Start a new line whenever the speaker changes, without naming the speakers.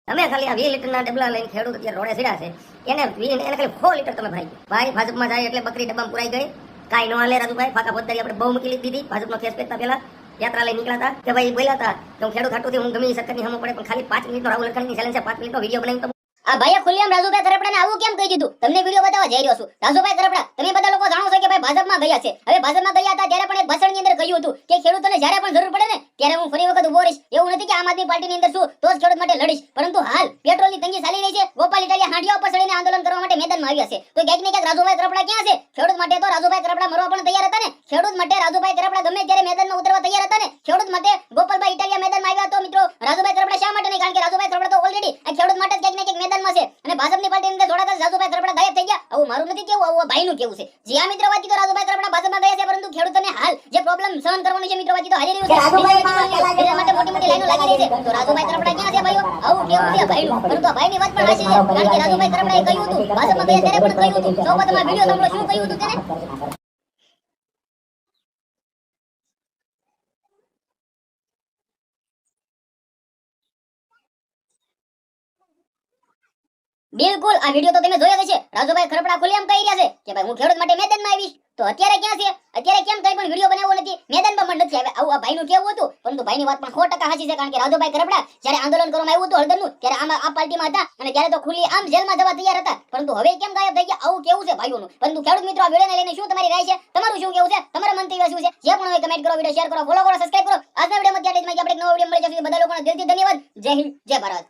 તમે ખાલી આ 20 લીટરના ડબલા લઈને ખેડૂત અત્યારે રોડે સીડા છે એને ખાલી 4 લીટર તમે ભરાઈ ગયો ભાઈ ભાજપમાં જાય એટલે બકરી ડબ્બામાં પુરાઈ ગઈ કાઈ નો હાલે રાજુભાઈ ફાકા ફોજદારી આપણે બહુ મૂકી દીધી ભાજપનો કેસ પેટતા પહેલા યાત્રા લઈ નીકળ્યા હતા કે ભાઈ બોલ્યા હતા કે હું ખેડૂત હાટુથી હું ગમે સરકારની હમો પડે પણ ખાલી 5 મિનિટનો રાહુલ લખણની ચેલેન્જ છે 5 મિનિટનો વિડિયો બનાવીને
આ ભાઈએ ખુલ્લેઆમ રાજુભાઈ કરપડાને આવું કેમ કહી દીધું? તમને વિડિયો બતાવવા જઈ રહ્યો છું. રાજુભાઈ કરપડા તમે બધા લોકો જાણો છો કે ભાઈ ભાજપમાં ગયા છે. હવે ભાજપમાં ગયા હતા ત્યારે પણ એક ભાષણની અંદર કહ્યું હતું કે ખેડૂતોને જ્યારે પણ જરૂર પડે ને ત્યારે હું ફરી વખત ઉભો રહીશ. એવું નથી કે આમ આદમી પાર્ટીની અંદર છું તો જ ખેડૂત માટે લડીશ, પરંતુ હાલ પેટ્રોલની તંગી ચાલી રહી છે. ગોપાલ ઇટાલિયા હાંડિયા ઉપર ચડીને આંદોલન કરવા માટે મેદાનમાં આવ્યા છે. તો ક્યાંક ને ક્યાંક રાજુભાઈ કરપડા ક્યાં છે? ખેડૂત માટે તો રાજુભાઈ કરપડા મરવા પણ તૈયાર હતા ને. ખેડૂત માટે રાજુભાઈ કરપડા ગમે ત્યારે મેદાનમાં ઉતરવા તૈયાર હતા ને. ખેડૂત માટે ગોપાલભાઈ ઇટાલિયા મેદાનમાં આવ્યા તો મિત્રો રાજુભાઈ કરપડા શા માટે નહીં? કારણ કે રાજુભાઈ કરપડા તો ઓલરેડી આ ખેડૂત માટે ક્યાંક ને ક્યાંક મેદાનમાં છે અને ભાજપની પાર્ટીની અંદર જોડાતા રાજુભાઈ કરપડા ગાયબ થઈ ગયા. આવું મારું નથી કેવું, આવું ભાઈનું કેવું છે. જે આ મિત્રો વાતી તો રાજુભાઈ કરપડા ભાજપમાં ગયા છે, પરંતુ ખેડૂતોને હાલ જે પ્રોબ્લેમ સહન કરવાની છે મિત્રો વાતી તો હાલી રહ્યું છે. એના માટે મોટી મોટી લાઈનો લાગી રહી છે. તો રાજુભાઈ કરપડા ક્યાં છે ભાઈઓ? આવું કેવું છે ભાઈનું? પરંતુ આ ભાઈની વાત પણ સાચી છે, કારણ કે રાજુભાઈ કરપડાએ કહ્યું હતું ભાજપમાં ગયા ત્યારે પણ કહ્યું હતું. સૌપ્રથમ આ વિડિયો સાંભળો શું કહ્યું હતું તેને. બિલકુલ આ વિડિયો તો તમે જોયો હશે. રાજુભાઈ ખરપડા ખુલ્લેઆમ કહી રહ્યા છે કે ભાઈ હું ખેડૂત માટે મેદાનમાં આવીશ. તો અત્યારે ક્યાં છે? અત્યારે કેમ કઈ પણ વિડિયો બનાવ્યો નથી, મેદાનમાં પણ નથી આવ્યા? આવું આ ભાઈનું કેવું હતું, પરંતુ ભાઈની વાત પણ 100% સાચી છે. કારણ કે રાજુભાઈ ખરપડા જ્યારે આંદોલન કરવામાં આવ્યું હતું હળદરનું, ત્યારે આમાં આ પાર્ટીમાં હતા અને ત્યારે તો ખુલ્લી આમ જેલમાં જવા તૈયાર હતા, પરંતુ હવે કેમ ગાયબ થઈ ગયા? આવું કેવું છે ભાઈઓનું? પરંતુ ખેડૂત મિત્રો આ વિડિયોને લઈને શું તમારી રાય છે? તમારું શું કેવું છે? તમારા મંતવ્ય શું છે? જે પણ હોય કમેન્ટ કરો, વિડિયો શેર કરો, ફોલો કરો, સબસ્ક્રાઇબ કરો. આજના વિડિયોમાં ત્યાં જ આપણે એક નવો વિડિયો મળી જશે. બધા લોકોને દિલથી ધન્યવાદ. જય હિન્દ, જય ભારત.